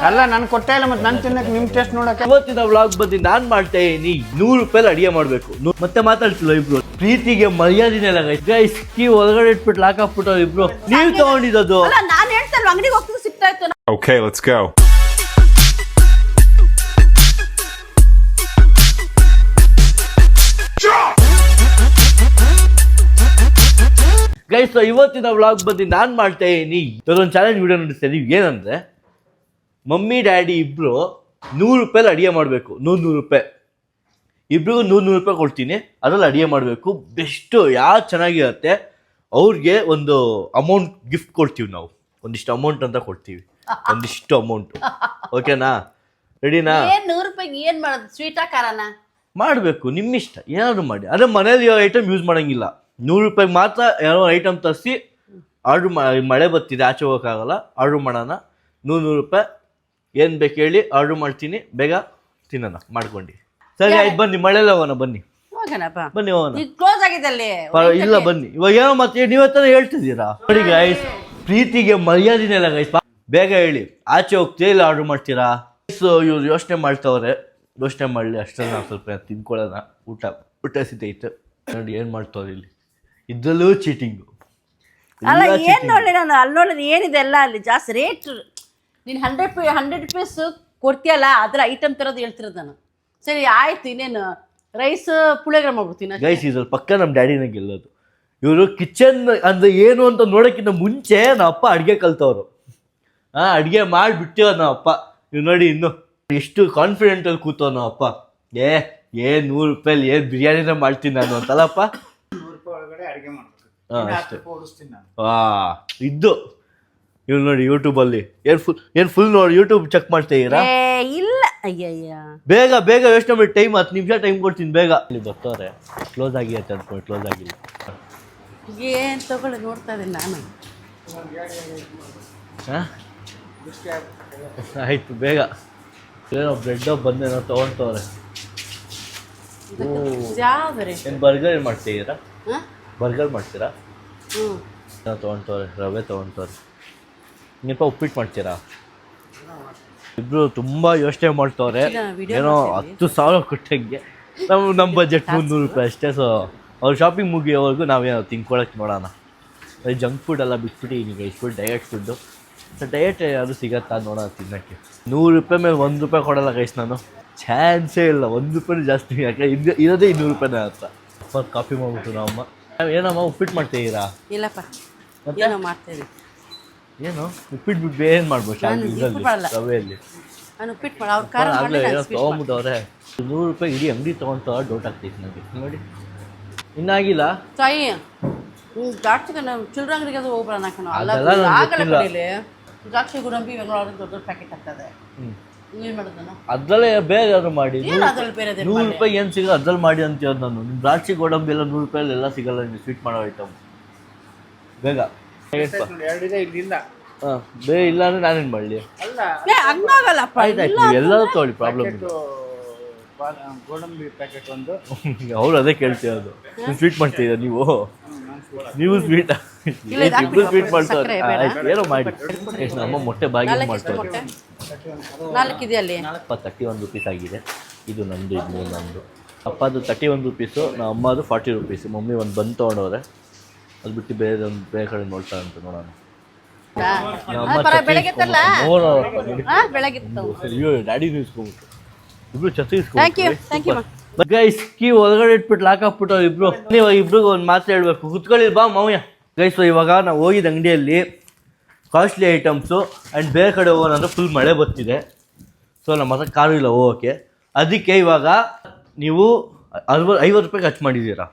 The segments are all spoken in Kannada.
ಅಲ್ಲ ನಾನು ಕೊಟ್ಟೇ ಇಲ್ಲ ಮತ್ತೆ ನಾನು ತಿನ್ನಕ್ಕೆ ನಿಮ್ಮ ಟೇಸ್ಟ್ ನೋಡಕ್ಕೆ. ಇವತ್ತಿನ ವ್ಲಾಗ್ ಬಂದು ನಾನ್ ಮಾಡ್ತಾ ಇದೀನಿ 100 ರೂಪಾಯಿ ಅಡಿಗೆ ಮಾಡ್ಬೇಕು. ಮತ್ತೆ ಮಾತಾಡ್ತಿಲ್ಲ ಇಬ್ರು. ಪ್ರೀತಿಗೆ ಮರ್ಯಾದಿನೇ ಇಲ್ಲ ಗೈಸ್. ಕೀ ಒಳಗಡೆ ಇಟ್ಬಿಟ್ಟು ಲಾಕ್ ಹಾಕ್ಬಿಟ್ಟು ಇಬ್ರು. ನೀವು ತಗೊಂಡಿದ್ದು ನಾನು ಹೇಳ್ತಲ್ಲ ಅಂಗಡಿಗೆ ಹೋಗ್ತಿದ್ದು ಸಿಗ್ತಾ ಇತ್ತು. Okay, let's go. ಗೈಸ್ ಇವತ್ತಿನ ವ್ಲಾಗ್ ಬಂದು ನಾನ್ ಮಾಡ್ತಾ ಇದೀನಿ ಒಂದು ಚಾಲೆಂಜ್ ವಿಡಿಯೋ ನೋಡಿಸ್ತೀನಿ. ಏನಂದ್ರೆ ಮಮ್ಮಿ ಡ್ಯಾಡಿ ಇಬ್ರು 100 ರೂಪಾಯಿ ಅಡಿಗೆ ಮಾಡಬೇಕು. 100 ರೂಪಾಯಿ ಇಬ್ರಿಗೂ 100 ರೂಪಾಯಿ ಕೊಡ್ತೀನಿ. ಅದ್ರಲ್ಲಿ ಅಡಿಗೆ ಮಾಡಬೇಕು. ಬೆಸ್ಟು ಯಾರು ಚೆನ್ನಾಗಿರುತ್ತೆ ಅವ್ರಿಗೆ ಒಂದು ಅಮೌಂಟ್ ಗಿಫ್ಟ್ ಕೊಡ್ತೀವಿ. ನಾವು ಒಂದಿಷ್ಟು ಅಮೌಂಟ್ ಅಂತ ಕೊಡ್ತೀವಿ. ಒಂದಿಷ್ಟು ಅಮೌಂಟ್. ಓಕೆನಾ? ರೆಡಿನಾ? ಏನ್ 100 ರೂಪಾಯಿಗೆ ಏನ್ ಮಾಡೋದು? ಸ್ವೀಟಾ ಖಾರನ ಮಾಡಬೇಕು. ನಿಮ್ಮಿಷ್ಟ ಏನಾದ್ರು ಮಾಡಿ. ಅದೇ ಮನೇಲಿ ಐಟಮ್ ಯೂಸ್ ಮಾಡೋಂಗಿಲ್ಲ. 100 ರೂಪಾಯಿಗೆ ಮಾತ್ರ ಏನೋ ಐಟಮ್ ತರಿಸಿ ಆರ್ಡ್ರ್ ಮಳೆ ಬರ್ತಿದೆ, ಆಚೆ ಹೋಗೋಕ್ಕಾಗಲ್ಲ. ಆರ್ಡ್ರ್ ಮಾಡೋಣ. 100 ರೂಪಾಯಿ ಏನು ಬೇಕು ಹೇಳಿ ಆರ್ಡ್ರ್ ಮಾಡ್ತೀನಿ. ಬೇಗ ತಿನ್ನೋಣ ಮಾಡ್ಕೊಂಡು. ಸರಿ ಆಯ್ತು, ಬನ್ನಿ ಮಳೆಲ್ಲ ಹೋಗೋಣ. ಬನ್ನಿ ಹೋಗೋಣಪ್ಪ. ಬನ್ನಿ ಹೋಗೋಣ. ಈಗ ಕ್ಲೋಸ್ ಆಗಿದೆ ಅಲ್ಲಿ. ಇಲ್ಲ ಬನ್ನಿ. ಇವಾಗ ಏನೋ ಮತ್ತೆ ನೀವತ್ತಾನೆ ಹೇಳ್ತಿದ್ದೀರಾ ನೋಡಿ ಗೈಸ್. ಪ್ರೀತಿಗೆ ಮರ್ಯಾದಿನೇ ಇಲ್ಲ ಗೈಸ್. ಬೇಗ ಹೇಳಿ ಆಚೆ ಹೋಗ್ತೀರಾ ಇಲ್ಲ ಆರ್ಡ್ರ್ ಮಾಡ್ತೀರಾ? ಸೊ ಇವ್ರು ಯೋಚನೆ ಮಾಡ್ತವ್ರೆ. ಯೋಚನೆ ಮಾಡಲಿ ಅಷ್ಟೇ. ನಾವು ಸ್ವಲ್ಪ ತಿನ್ಕೊಳ್ಳೋಣ. ಊಟ ಸಿದ್ದೈತೆ ನೋಡಿ. ಏನು ಮಾಡ್ತವ್ರೆ ಇಲ್ಲಿ? ಇದ್ರಲ್ಲೂ ಚೀಟಿಂಗು. ಅಲ್ಲ ಏನ್ ನೋಡಿ, ನಾನು ಅಲ್ಲಿ ನೋಡಿದ ಏನಿದೆ ಎಲ್ಲ ಅಲ್ಲಿ ಜಾಸ್ತಿ ರೇಟ್. ನೀನು 100 ರೂಪೀಸ್ ಕೊಡ್ತೀಯಲ್ಲ, ಅದ್ರ ಐಟಮ್ ತರೋದು ಹೇಳ್ತಿರೋದು ನಾನು. ಸರಿ ಆಯ್ತು, ಇನ್ನೇನು ರೈಸ್ ಪುಳಿಯೋಗರೆ ಮಾಡ್ಬಿಡ್ತೀನಿ ಗೈಸ್. ಇದ್ರಲ್ಲಿ ಪಕ್ಕ ನಮ್ಮ ಡ್ಯಾಡಿನ ಗೆಲ್ಲೋದು. ಇವರು ಕಿಚನ್ ಅಂದ್ರೆ ಏನು ಅಂತ ನೋಡೋಕ್ಕಿಂತ ಮುಂಚೆ ನಮ್ಮ ಅಪ್ಪ ಅಡುಗೆ ಕಲ್ತವ್ರು. ಅಡುಗೆ ಮಾಡಿಬಿಟ್ಟಿವ ನಮ್ಮ ಅಪ್ಪ. ನೀವು ನೋಡಿ ಇನ್ನು ಎಷ್ಟು ಕಾನ್ಫಿಡೆಂಟಲ್ಲಿ ಕೂತವ್ ನಮ್ಮ ಅಪ್ಪ. 100 ರೂಪಾಯಲ್ಲಿ ಏನು ಬಿರಿಯಾನಿನ ಮಾಡ್ತೀನಿ ನಾನು ಅಂತಲ್ಲಪ್ಪ. 100 ರೂಪಾಯಿ ಒಳಗಡೆ ಅಡುಗೆ ಮಾಡಬೇಕು. ಅಷ್ಟೇ ಇದ್ದು. ಇವ್ ನೋಡಿ ಯೂಟ್ಯೂಬಲ್ಲಿ ಏನು ಫುಲ್ ನೋಡಿ ಯೂಟ್ಯೂಬ್ ಚೆಕ್ ಮಾಡ್ತಾ ಇದ್ದೀರಾ? ಇಲ್ಲ ಅಯ್ಯಯ್ಯ. ಬೇಗ ಬೇಗ ಯೋಚನೆ ಮಾಡಿ. ಟೈಮ್ 10 ನಿಮಿಷ ಟೈಮ್ ಕೊಡ್ತೀನಿ. ಬೇಗ ಇಲ್ಲಿ ಬರ್ತಾರೆ. ಕ್ಲೋಸ್ ಆಗಿ ಅಂತ ಅನ್ಕೊಂಡು ಕ್ಲೋಸ್ ಆಗಿಲ್ಲ. ಏನ್ ತಗೊಳ್ಳಿ ನೋಡ್ತಾ ಇದ್ದೀನಿ ನಾನು. ಆಯ್ತು ಬೇಗ. ಏನೋ ಬ್ರೆಡ್ ಬಂದೇನೋ ತೊಗೊಳ್ತವ್ರೆ. ಏನು ಬರ್ಗರ್ ಮಾಡ್ತಿದ್ದೀರಾ? ಬರ್ಗರ್ ಮಾಡ್ತೀರಾ? ಏನೋ ತೊಗೊಳ್ತವ್ರೆ. ರವೆ ತೊಗೊಳ್ತವ್ರೆ. ನಿಪ್ಪ ಉಪ್ಪಿಟ್ಟು ಮಾಡ್ತೀರಾ? ಇಬ್ರು ತುಂಬಾ ಯೋಚನೆ ಮಾಡ್ತವ್ರೆ. ಏನೋ 10,000 ಕೊಟ್ಟಂಗೆ. ನಮ್ಮ ಬಜೆಟ್ 300 ರೂಪಾಯಿ ಅಷ್ಟೇ. ಸೊ ಅವ್ರು ಶಾಪಿಂಗ್ ಮುಗಿಯೋವರೆಗೂ ನಾವೇನೋ ತಿನ್ಕೊಳಕ್ಕೆ ನೋಡೋಣ. ಜಂಕ್ ಫುಡ್ ಎಲ್ಲ ಬಿಟ್ಬಿಟ್ಟು ಈಗ ಇಷ್ಟು ಡಯಟ್ ಫುಡ್ಡು. ಸೊ ಡಯಟ್ ಯಾವುದು ಸಿಗತ್ತಾ ನೋಡೋಣ ತಿನ್ನೋಕ್ಕೆ. 100 ರೂಪಾಯಿ ಮೇಲೆ 1 ರೂಪಾಯಿ ಕೊಡೋಲ್ಲ ಗೈಸ್ ನಾನು. ಚಾನ್ಸೇ ಇಲ್ಲ. 1 ರೂಪಾಯಿ ಜಾಸ್ತಿ. ಯಾಕೆ ಇರೋದೇ 200 ರೂಪಾಯಿನೇ ಅಂತ. ಸ್ವಲ್ಪ ಕಾಫಿ ಮಾಡ್ಬಿಟ್ಟು ನಾವಮ್ಮ. ಏನಮ್ಮ ಉಪ್ಪಿಟ್ಟು ಮಾಡ್ತಿದ್ದೀರಾ? ಇಲ್ಲಪ್ಪ ಏನೋ ಮಾಡ್ತೇವೆ. ಏನು ಉಪ್ಪಿಟ್ಟು ಬಿಟ್ಟು ಏನು ಮಾಡ್ಬೋದು? ರವೆಯಲ್ಲಿ ನಾನು ಉಪ್ಪಿಟ್ಟು ಮಾಡ ಅವ್ರ ಖಾರ ತೊಗೊಂಬಿಟ್ಟವ್ರೆ. 100 ರೂಪಾಯಿ ಇಡೀ ಅಂಗಡಿ ತೊಗೊಂತ ಡೌಟ್ ಆಗ್ತೈತೆ ನನಗೆ. ನೋಡಿ ಇನ್ನಾಗಿಲ್ಲ ತಾಯಿ. ಜಾಸ್ತಿ ನಾವು ಚಿಲ್ಲರೆ ಅಂಗಡಿಗೆ ಅದು ಹೋಗ್ಬರೋಣ ಕಣ. ದ್ರಾಕ್ಷಿ ಗೋಡಂಬಿ ಇವೆಲ್ಲ ದೊಡ್ಡ ಪ್ಯಾಕೆಟ್ ಆಗ್ತದೆ. ಏನು ಮಾಡೋದು ನಾನು? ಅದರಲ್ಲೇ ಬೇರೆ ಯಾರು ಮಾಡಿ. ಬೇರೆ 100 ರೂಪಾಯಿ ಏನು ಸಿಗಲ್ಲ ಅದ್ರಲ್ಲಿ ಮಾಡಿ ಅಂತೀವ್ದು ನಾನು. ನಿಮ್ಮ ದ್ರಾಕ್ಷಿ ಗೋಡಂಬಿ ಎಲ್ಲ 100 ರೂಪಾಯಲ್ಲಿ ಎಲ್ಲ ಸಿಗಲ್ಲ. ನೀವು ಸ್ವೀಟ್ ಮಾಡೋ ಐಟಮ್ ಬೇಗ. ಬೇರೆ ಇಲ್ಲ ಅಂದ್ರೆ ನಾನೇನು ಮಾಡಲಿ? ಹಂಗಾಗಲ್ಲಪ್ಪ. ಆಯ್ತಾಯ್ತು ಎಲ್ಲರೂ ತೊಗೊಳ್ಳಿ. ಪ್ರಾಬ್ಲಮ್ ಇಲ್ಲ. ಗೋಡಂಬಿ ಪ್ಯಾಕೆಟ್ ಒಂದು. ಅವ್ರು ಅದೇ ಕೇಳ್ತಿರೋದು. ನೀವು ಸ್ವೀಟ್ ಮಾಡ್ತೀರಾ? ನೀವು ಸ್ವೀಟ್ ಇಬ್ರು ಸ್ವೀಟ್ ಮಾಡ್ತಾರೆ. ಏನೋ ಮಾಡಿ. ನಮ್ಮ ಮೊಟ್ಟೆ ಬಾಗಿ ಮಾಡ್ತಾರೆ. 4 ಇದೆ ಅಲ್ಲಿ. 31 ರೂಪೀಸ್ ಆಗಿದೆ. ಇದು ನಂದು, ಇದು ನಂದು. ಅಪ್ಪದು 31 ರೂಪೀಸು, ನಮ್ಮ ಅಮ್ಮದು 40 ರೂಪೀಸು. ಮಮ್ಮಿ ಒಂದು ಬಂದು ತೊಗೊಂಡವ್ರೆ. ಅದು ಬಿಟ್ಟು ಬೇರೆ ಒಂದು ಬೇರೆ ಕಡೆ ನೋಡ್ತಾರಂತ ನೋಡೋಣ. ಡ್ಯಾಡಿ ಇಸ್ಕೊಂಬಿಟ್ಟು ಇಬ್ರು ಛತ್ರಿ ಇಸ್ಕೊಂಡ್ಬಿಟ್ಟು ಗೈಸ್. ಕೀ ಒಳಗಡೆ ಇಟ್ಬಿಟ್ಟು ಲಾಕ್ ಹಾಕ್ಬಿಟ್ಟು ಇಬ್ರು. ಇಬ್ರಿಗೂ ಒಂದು ಮಾತು ಹೇಳ್ಬೇಕು. ಕುತ್ಕೊಳ್ಳಿ ಬಾ ಮಾವಯ್ಯ. ಗೈಸ್ ಇವಾಗ ನಾವು ಹೋಗಿದ್ದ ಅಂಗಡಿಯಲ್ಲಿ ಕಾಸ್ಟ್ಲಿ ಐಟಮ್ಸು ಆ್ಯಂಡ್ ಬೇರೆ ಕಡೆ ಹೋಗೋಣ ಅಂದರೆ ಫುಲ್ ಮಳೆ ಬರ್ತಿದೆ. ಸೊ ನಮ್ಮ ಹತ್ರ ಕಾರು ಇಲ್ಲ ಹೋಗೋಕ್ಕೆ. ಅದಕ್ಕೆ ಇವಾಗ ನೀವು 50 ರೂಪಾಯಿ ಖರ್ಚು ಮಾಡಿದ್ದೀರಾ.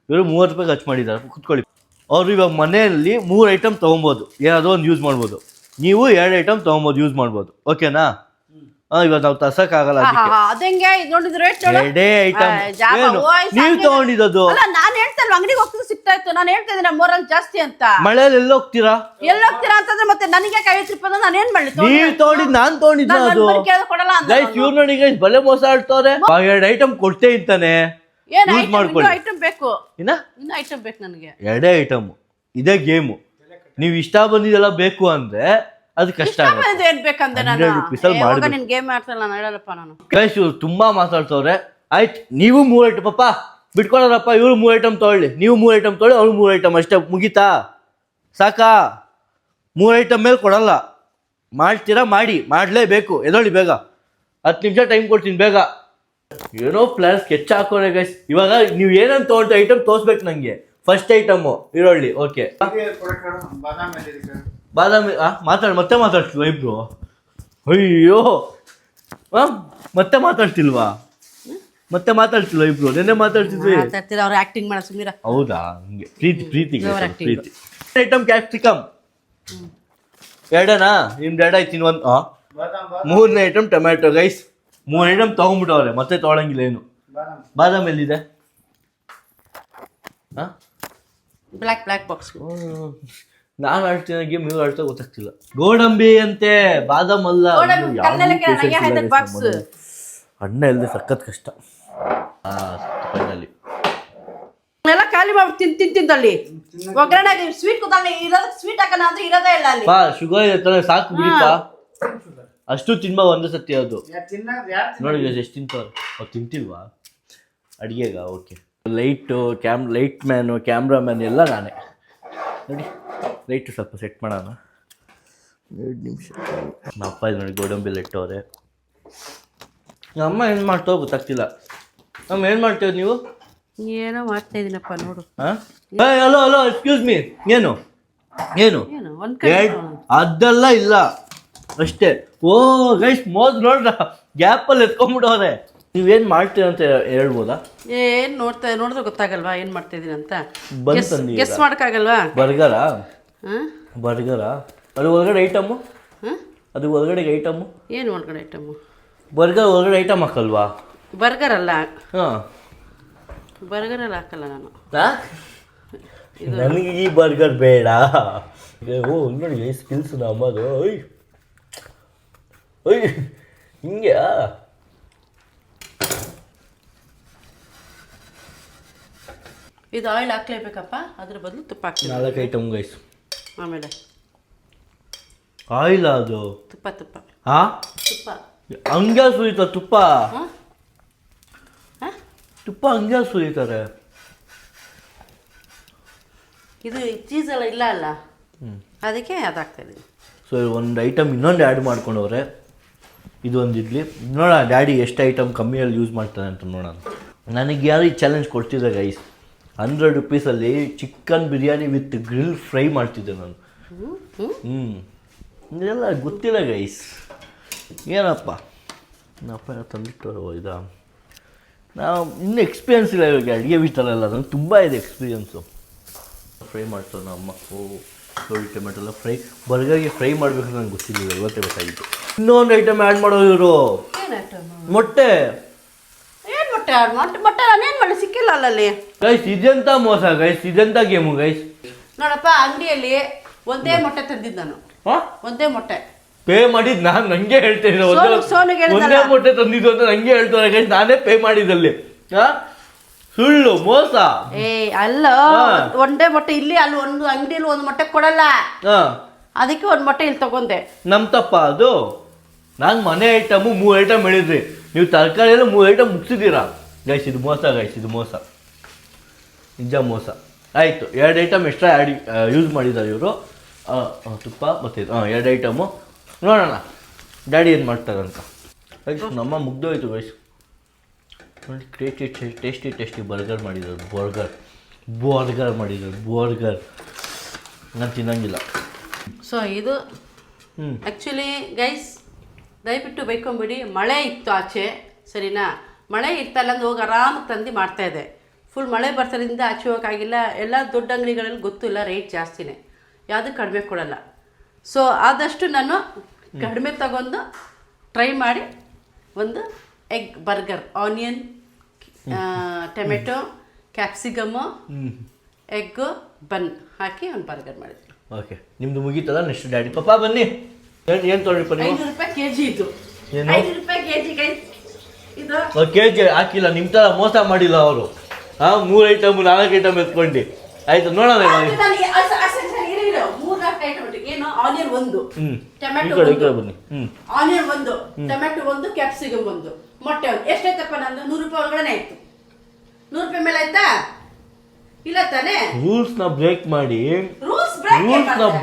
ಇವರು 30 ರೂಪಾಯಿ ಖರ್ಚು ಮಾಡಿದ್ದಾರೆ. ಕುತ್ಕೊಳ್ಳಿ. ಅವರು ಇವಾಗ ಮನೆಯಲ್ಲಿ 3 ಐಟಮ್ ತೊಗೊಬೋದು. ಏನಾದರೂ ಒಂದು ಯೂಸ್ ಮಾಡ್ಬೋದು. ನೀವು 2 ಐಟಮ್ ತೊಗೊಬೋದು, ಯೂಸ್ ಮಾಡ್ಬೋದು. ಓಕೆನಾ? ಇವಾಗ ನಾವು ತರ್ಸಕ್ಕಾಗಲ್ಲ. ನೀವು ತಗೊಂಡಿದ್ದು ನಾನು ಹೇಳ್ತಲ್ಲ ಅಂಗಡಿಗೆ ಹೋಗ್ತಿದ್ದು ಸಿಗ್ತಾ ಇತ್ತು. ನಾನು ಹೇಳ್ತಾ ಇದ್ದೀನಿ ನಮ್ಮೂರಲ್ಲಿ ಜಾಸ್ತಿ ಅಂತ. ಮಳೆಯಲ್ಲಿ ಎಲ್ಲ ಹೋಗ್ತೀರಾ ಅಂತಂದ್ರೆ ಮತ್ತೆ ನನಗೆ 50 ರೂಪಾಯಿ ನಾನು ಏನ್ ಮಾಡ್ಲಿ? ನೀವು ತಗೊಂಡಿದ್ದು ನಾನು ತಗೊಂಡಿದ್ದೆ ಅದು. ಗೈಸ್ ಇವ್ರು ನೋಡಿ ಗೈಸ್ ಬಲೆ ಮೋಸ ಆಡ್ತವ್ರೆ. 2 ಐಟಮ್ ಕೊಡ್ತೇ ಇರ್ತಾನೆ. ಯೂಸ್ ಮಾಡ್ಕೊಳ್ಳಿ. ಐಟಮ್ ಬೇಕು. ಇನ್ನು ಐಟಮ್ ಬೇಕು ನನಗೆ. 2 ಐಟಮ್. ಇದೇ ಗೇಮು. ನೀವು ಇಷ್ಟ ಬಂದಿದ್ದೆಲ್ಲ ಬೇಕು ಅಂದ್ರೆ ಅದು ಕಷ್ಟ ಆಗುತ್ತೆ. ಏನ್ ಬೇಕಂದೆ ನಾನು 100 rupees ಅಲ್ಲಿ ಯಾವಾಗ ಮಾಡ್ಬೇಕು. ನಿನ್ ಗೇಮ್ ಆಡ್ತಲ್ಲ ನಾನು ಹೇಳಲ್ಲಪ್ಪ ನಾನು. ಗೈಸ್ ಇವ್ರು ತುಂಬಾ ಮಾತಾಡ್ತವ್ರೆ. ಆಯ್ತು ನೀವು 3 ಐಟಮ್ ಪಪ್ಪ ಬಿಟ್ಕೊಳೋರಪ್ಪ, ಇವ್ರು 3 ಐಟಮ್ ತೊಗೊಳ್ಳಿ, ನೀವು 3 ಐಟಮ್ ತೊಗೊಳ್ಳಿ, ಅವ್ರು 3 ಐಟಮ್ ಅಷ್ಟೇ, ಮುಗೀತಾ ಸಾಕಾ? 3 ಐಟಮ್ ಮೇಲೆ ಕೊಡಲ್ಲ. ಮಾಡ್ತೀರಾ ಮಾಡಿ, ಮಾಡಲೇಬೇಕು. ಎದೊಳ್ಳಿ ಬೇಗ, 10 ನಿಮಿಷ ಟೈಮ್ ಕೊಡ್ತೀನಿ ಬೇಗ. ಏನೋ ಪ್ಲಾನ್ ಸ್ಕೆಚ್ ಹಾಕೋರೆ ಗೈಸ್. ಇವಾಗ ನೀವು ಏನಂತ ತೊಗೊಳ್ತಾ ಐಟಮ್ ತೋರಿಸ್ಬೇಕು ನನಗೆ. ಫಸ್ಟ್ ಐಟಮು ಈರುಳ್ಳಿ, ಓಕೆ. ಬಾದಾಮಿ ಮತ್ತೆ ಮಾತಾಡ್ತಿಲ್ವಾ ಇಬ್ರು? ಅಯ್ಯೋ ಮತ್ತೆ ಮಾತಾಡ್ತಿಲ್ವಾ ಇಬ್ರು? ನೆನ್ನೆ ಮಾತಾಡ್ತಿದ್ವಿ. ಅವ್ರು ಆಕ್ಟಿಂಗ್ ಮಾಡ ಸುಮ್ಮೀರ. ಹೌದಾ? ಹಂಗೆ ಪ್ರೀತಿ. Item capsicum ಎರಡನಾ? ನಿಮ್ದು ಎರಡಾಯ್ತು. ಇನ್ನೊಂದು 3ನೇ ಐಟಮ್ ಟೊಮ್ಯಾಟೊ. ಗೈಸ್ 3 ಐಟಮ್ ತೊಗೊಂಡ್ಬಿಟ್ಟವ್ರೆ, ಮತ್ತೆ ತೊಗೊಳಂಗಿಲ್ಲ ಏನು. ಬಾದಾಮ್ ಎಲ್ಲಿದೆ? Black box. ನಾನು ಆಡ್ತೀನಿ ಗೇಮ್, ಇವ್ರು ಆಡ್ತಾ ಗೊತ್ತಾಗ್ತಿಲ್ಲ. ಗೋಡಂಬಿ ಅಂತೆ, ಬಾದಾಮ್ ಅಲ್ಲ. ಅಣ್ಣ ಇಲ್ಲದೆ ಸಖತ್ ಕಷ್ಟ. ಫೈನಲಿ ಎಲ್ಲ ಖಾಲಿ ಮಾಡ್ಬಿಟ್ಟು ತಿಂದಲ್ಲಿ ಒಗ್ಗರಣೆ ಸ್ವೀಟ್ ಕೂತಲ್ಲಿ ಇರೋದು. ಸ್ವೀಟ್ ಹಾಕೋಣ ಅಂದ್ರೆ ಇರೋದೇ ಇಲ್ಲ ಅಲ್ಲಿ. ಶುಗರ್ ಇರ್ತಾನೆ, ಸಾಕು ಬಿಡಿಪಾ. ಅಷ್ಟು ತಿನ್ಬಾ ಒಂದೇ ಸತಿ. ಅದು ನೋಡಿ ಎಷ್ಟು ತಿಂತವ್ರೆ. ಅವ್ರು ತಿಂತಿಲ್ವಾ ಅಡಿಗೆಗ? ಓಕೆ. ಲೈಟ್ ಮ್ಯಾನು, ಕ್ಯಾಮ್ರಾಮ್ಯಾನ್ ಎಲ್ಲ ನಾನೇ. ನೋಡಿ ಲೈಟು ಸ್ವಲ್ಪ ಸೆಟ್ ಮಾಡೋಣ. 2 ನಿಮಿಷ. ನಮ್ಮ ಅಪ್ಪ ಇದು ನೋಡಿ ಗೋಡಂಬಿಲಿ ಇಟ್ಟವ್ರೆ. ನಮ್ಮ ಅಮ್ಮ ಏನು ಮಾಡ್ತಾವ ಗೊತ್ತಾಗ್ತಿಲ್ಲ. ಏನು ಮಾಡ್ತೇವೆ ನೀವು? ಏನೋ ಮಾಡ್ತಾ ಇದೀನಪ್ಪ ನೋಡು. Hello excuse me. ಏನು ಅದೆಲ್ಲ ಇಲ್ಲ ಅಷ್ಟೇ. ಓ ಗೈಸ್ ಮೋದ್ ನೋಡ್ರ ಗ್ಯಾಪಲ್ಲಿ ಎತ್ಕೊಂಡ್ಬಿಡವ್ರೆ. ನೀವೇನು ಮಾಡ್ತೀರ ಅಂತ ಹೇಳ್ಬೋದಾ? ಏನ್ ನೋಡಿದ್ರೆ ಗೊತ್ತಾಗಲ್ವಾ ಏನ್ ಮಾಡ್ತಾ ಇದೀನಿ ಅಂತ? ಗೆಸ್ ಮಾಡಕ್ಕಾಗಲ್ವಾ? ಬರ್ಗರಾ? ಅದು ಒಳಗಡೆ ಐಟಮು? ಅದು ಒಳಗಡೆ ಐಟಮು ಏನು? ಒಳಗಡೆ ಐಟಮು ಬರ್ಗರ್ ಒಳಗಡೆ ಐಟಮ್ ಹಾಕಲ್ವಾ? ಬರ್ಗರ್ ಅಲ್ಲ. ಹಾಂ, ಬರ್ಗರಲ್ಲಿ ಹಾಕಲ್ಲ ನಾನು. ನನಗೆ ಈ ಬರ್ಗರ್ ಬೇಡ. ಓ ನೋಡಿ ಸ್ಕಿಲ್ಸ್ ನಮ್ಮದು. ಒಯ್ ಹಿಂಗೆ ಇದು ಆಯಿಲ್ ಹಾಕ್ಲೇಬೇಕಪ್ಪ, ಅದ್ರ ಬದಲು ತುಪ್ಪ ಹಾಕಿ. 4 ಐಟಮ್ ಗೈಸ್. ಆಮೇಲೆ ಆಯಿಲ್ ಅದು ತುಪ್ಪ ತುಪ್ಪ ಹಂಗೆ ಸುರಿತ ತುಪ್ಪ ಹಂಗೆ ಸುರಿತಾರೆ. ಇದು ಚೀಸ್ ಎಲ್ಲ ಇಲ್ಲ ಅಲ್ಲ, ಅದಕ್ಕೆ ಅದಾಗ್ತಾ ಇದೆ. ಸೊ ಒಂದು ಐಟಮ್ ಇನ್ನೊಂದು ಆ್ಯಡ್ ಮಾಡ್ಕೊಂಡವ್ರೆ. ಇದು ಒಂದು ಇಡ್ಲಿ. ನೋಡೋಣ ಡ್ಯಾಡಿ ಎಷ್ಟು ಐಟಮ್ ಕಮ್ಮಿಯಲ್ಲಿ ಯೂಸ್ ಮಾಡ್ತಾನೆ ಅಂತ ನೋಡೋಣ. ನನಗೆ ಯಾರು ಈ ಚಾಲೆಂಜ್ ಕೊಡ್ತಿದ್ದೆ ಗೈಸ್, 100 ರೂಪೀಸಲ್ಲಿ chicken biryani with grill fry ಮಾಡ್ತಿದ್ದೆ ನಾನು. ಇದೆಲ್ಲ ಗೊತ್ತಿಲ್ಲ ಗೈಸ್. ಏನಪ್ಪ ನಪ್ಪ ತಂದಿಟ್ಟು ಇದಾ, ನಾವು ಇನ್ನೂ ಎಕ್ಸ್ಪೀರಿಯನ್ಸ್ ಇಲ್ಲ ಇವಾಗ ಅಡುಗೆ ವಿಚಾರೆಲ್ಲ. ನನಗೆ ತುಂಬ ಇದೆ ಎಕ್ಸ್ಪೀರಿಯನ್ಸು. ಫ್ರೈ ಮಾಡ್ತಾರೆ ನಮ್ಮ ಅಮ್ಮ. ನೋಡಿ ಟೊಮೆಟೊ ಎಲ್ಲ ಫ್ರೈ. ಬರ್ಗರ್ಗೆ ಫ್ರೈ ಮಾಡಬೇಕು ನನಗೆ ಗೊತ್ತಿಲ್ಲ, ಇವತ್ತೇ ಗೊತ್ತಾಗಿತ್ತು. ಇನ್ನೊಂದು ಐಟಮ್ ಆ್ಯಡ್ ಮಾಡೋದು ಇವರು, ಮೊಟ್ಟೆ. ಏನು ಮೊಟ್ಟೆ ನಾನೇನು ಮಾಡಿ ಸಿಕ್ಕಿಲ್ಲ ಅಲ್ಲಲ್ಲಿ. ಗೈಸ್ ಇದೆಂತ ಮೋಸ ಗೈಸ್, ಇದೆಂತ ಗೇಮು ಗೈಸ್. ನೋಡಪ್ಪ ಅಂಗಡಿಯಲ್ಲಿ ಒಂದೇ ಮೊಟ್ಟೆ ತಂದಿದ್ದು ನಾನು. ಒಂದೇ ಮೊಟ್ಟೆ ಪೇ ಮಾಡಿದ್ದು ನಾನು. ನನಗೆ ಹೇಳ್ತೇನೆ ಸೋನಿಗೆ ಒಂದೇ ಮೊಟ್ಟೆ ತಂದಿದ್ದು ಅಂತ ನನಗೆ ಹೇಳ್ತಾರೆ ಗೈಸ್. ನಾನೇ ಪೇ ಮಾಡಿದಲ್ಲಿ. ಸುಳ್ಳು, ಮೋಸ. ಅಲ್ಲ, ಒಂದೇ ಮೊಟ್ಟೆ ಇಲ್ಲಿ, ಅಲ್ಲಿ ಒಂದು ಅಂಗಡಿಯಲ್ಲಿ ಒಂದು ಮೊಟ್ಟೆ ಕೊಡಲ್ಲ, ಅದಕ್ಕೆ ಒಂದು ಮೊಟ್ಟೆ ಇಲ್ಲಿ ತಗೊಂಡೆ. ನಮ್ಮ ತಪ್ಪ ಅದು. ನಾನು ಮನೆ ಐಟಮು 3 ಐಟಮ್ ಹೇಳಿದ್ರಿ, ನೀವು ತರಕಾರಿ ಎಲ್ಲ 3 ಐಟಮ್ ಮುಗಿಸಿದ್ದೀರಾ ಗೈಸ್. ಇದು ಮೋಸ ಗೈಸ್, ಇದು ಮೋಸ, ನಿಜ ಮೋಸ. ಆಯಿತು, 2 ಐಟಮ್ ಎಕ್ಸ್ಟ್ರಾ ಯೂಸ್ ಮಾಡಿದ್ದಾರೆ ಇವರು. ತುಪ್ಪ ಮತ್ತು 2 ಐಟಮು. ನೋಡೋಣ ಡ್ಯಾಡಿ ಏನು ಮಾಡ್ತಾರಂತ ಗೈಸ್. ನಮ್ಮ ಮುಗ್ದೋಯ್ತು ಗೈಸ್. ನೋಡಿ ಟೇಸ್ಟಿ ಬರ್ಗರ್ ಮಾಡಿದ್ದಾರೆ. ಬರ್ಗರ್ ನಾನು ತಿನ್ನಂಗಿಲ್ಲ. ಸೊ ಇದು ಆ್ಯಕ್ಚುಲಿ ಗೈಸ್ ದಯವಿಟ್ಟು ಬೈಕೊಂಬಿಡಿ. ಮಳೆ ಇತ್ತು ಆಚೆ, ಸರಿನಾ? ಮಳೆ ಇರ್ತಲ್ಲ ಅಂದ್ರೆ ಹೋಗಿ ಆರಾಮಾಗಿ ತಂದು ಮಾಡ್ತಾಯಿದ್ದೆ. ಫುಲ್ ಮಳೆ ಬರ್ತಾರಿಂದ ಆಚೆ ಹೋಗೋಕ್ಕಾಗಿಲ್ಲ. ಎಲ್ಲ ದೊಡ್ಡ ಅಂಗಡಿಗಳಲ್ಲಿ ಗೊತ್ತಿಲ್ಲ, ರೇಟ್ ಜಾಸ್ತಿನೇ, ಯಾವುದು ಕಡಿಮೆ ಕೊಡಲ್ಲ. ಸೊ ಆದಷ್ಟು ನಾನು ಕಡಿಮೆ ತಗೊಂಡು ಟ್ರೈ ಮಾಡಿ ಒಂದು egg burger, onion, tomato, capsicum, egg, bun ಹಾಕಿ ಒಂದು ಬರ್ಗರ್ ಮಾಡಿದ್ವಿ. ಓಕೆ, ನಿಮ್ಮದು ಮುಗೀತಲ್ಲ. ನೆಕ್ಸ್ಟ್ ಡ್ಯಾಡಿ ಪಾಪ ಬನ್ನಿ. ಏನು ತೊಗೊಳ್ಳಿ? 5 ರೂಪಾಯಿ ಕೆಜಿ ಇದು. 5 ರೂಪಾಯಿ ಕೆಜಿ ಗೈಸ್ ಇದು. ಕೆಜಿ ಹಾಕಿಲ್ಲ, ನಿಮ್ಮ ಥರ ಮೋಸ ಮಾಡಿಲ್ಲ ಅವರು. 3 ಐಟಮ್ 4 ಐಟಮ್ ಎತ್ಕೊಂಡು. ಆಯಿತು, ನೋಡೋಣ. 3-4 ಐಟಮ್ ಏನು ಆನಿಯನ್ ಒಂದು, ಈ ಟೊಮೆಟೊ ಕಡೆ ಒಂದು, ಬನ್ನಿ. ಆನಿಯನ್ ಒಂದು, ಟೊಮೆಟೊ ಒಂದು, ಕ್ಯಾಪ್ಸಿಕಮ್ ಒಂದು, ಮೊಟ್ಟೆ ಒಂದು. ಎಷ್ಟಾಯ್ತಪ್ಪ ನಂದು? 100 ರೂಪಾಯಿ ಒಳಗಡೆ ಆಯ್ತು. 100 ರೂಪಾಯಿ ಮೇಲೆ ಆಯ್ತಾ? ಇಲ್ಲ ತಾನೇ? ರೂಲ್ಸ್ ನ ಬ್ರೇಕ್ ಮಾಡಿ ರೂಲ್ಸ್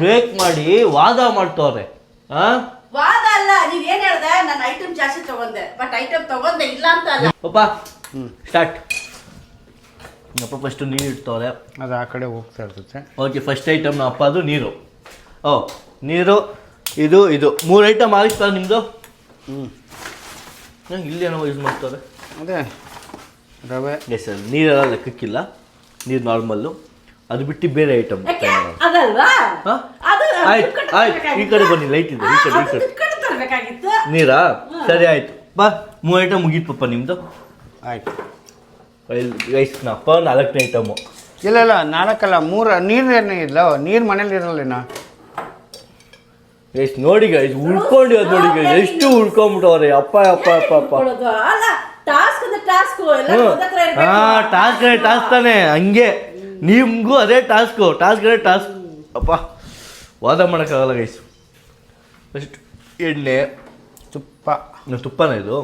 ಬ್ರೇಕ್ ಮಾಡಿ ವಾದ ಮಾಡ್ತವ್ರೆ. ವಾದ ಅಲ್ಲ, ನೀವ್ ಏನ್ ಹೇಳ್ದೆ? ನಾನು ಐಟಮ್ ಜಾಸ್ತಿ ತಗೊಂಡೆ, ಬಟ್ ಐಟಮ್ ತಗೊಂಡೆ ಇಲ್ಲ ಅಂತ ಅಲ್ಲ. ಪಾಪ ಸ್ಟಾರ್ಟ್. ಅಪ್ಪ ಫಸ್ಟ್ ನೀರು ಇಡ್ತವ್ರೆ. ಅದು ಆ ಕಡೆ ಹೋಗ್ತಾ ಇರ್ತೈತೆ. ಓಕೆ, ಫಸ್ಟ್ ಐಟಮ್ ಅಪ್ಪ ಅದು ನೀರು. ನೀರು ಇದು 3 ಐಟಮ್ ಆಗಿತ್ತು ನಿಮ್ಮದು. ಇಲ್ಲೇನೋ ಯೂಸ್ ಮಾಡ್ತಾರೆ ಅದೇ ರವೆ. ಎಸ್ ಸರ್, ನೀರೆಲ್ಲ ಲೆಕ್ಕಕ್ಕಿಲ್ಲ, ನೀರು ನಾರ್ಮಲ್ಲು. ಅದು ಬಿಟ್ಟು ಬೇರೆ ಐಟಮ್. ಅದಲ್ವಾ? ಆಯ್ತು, ಈ ಕಡೆ ಬನ್ನಿ, ಲೈಟ್ ಇದೆ ಈ ಕಡೆ ತರ್ಬೇಕಾಗಿತ್ತು. ನೀರಾ? ಸರಿ ಆಯ್ತು ಬಾ. 3 ಐಟಮ್ ಮುಗೀತು ಪಪ್ಪ ನಿಮ್ಮದು. ಆಯ್ತು ರೈಸ್ ಅಪ್ಪ 4ನೇ ಐಟಮು. ಇಲ್ಲ 4 ಅಲ್ಲ 3. ನೀರು ಏನು ಇಲ್ಲ, ನೀರು ಮನೇಲಿ ಇರಲ್ಲೇನೋ. ಎಷ್ಟು ನೋಡಿ ಗೈಸ್, ಉಳ್ಕೊಂಡಿರೋದು ನೋಡಿ ಗೈಸ್, ಎಷ್ಟು ಉಳ್ಕೊಂಬಿಟ್ಟವ್ರೆ. ಅಪ್ಪ ಅಪ್ಪ ಅಪ್ಪ ಅಪ್ಪ. ಅಲ್ಲ, ಟಾಸ್ಕ್ ಅಂದ್ರೆ ಟಾಸ್ಕ್ ಎಲ್ಲ ಟಾಸ್ಕ್ ತಾನೆ, ಹಂಗೆ ನಿಮ್ಗೂ ಅದೇ ಟಾಸ್ಕ್ ಅಪ್ಪ. ವಾದ ಮಾಡೋಕ್ಕಾಗಲ್ಲ ಗೈಸ್. ಫಸ್ಟ್ ಎಣ್ಣೆ, ತುಪ್ಪನ ಇದು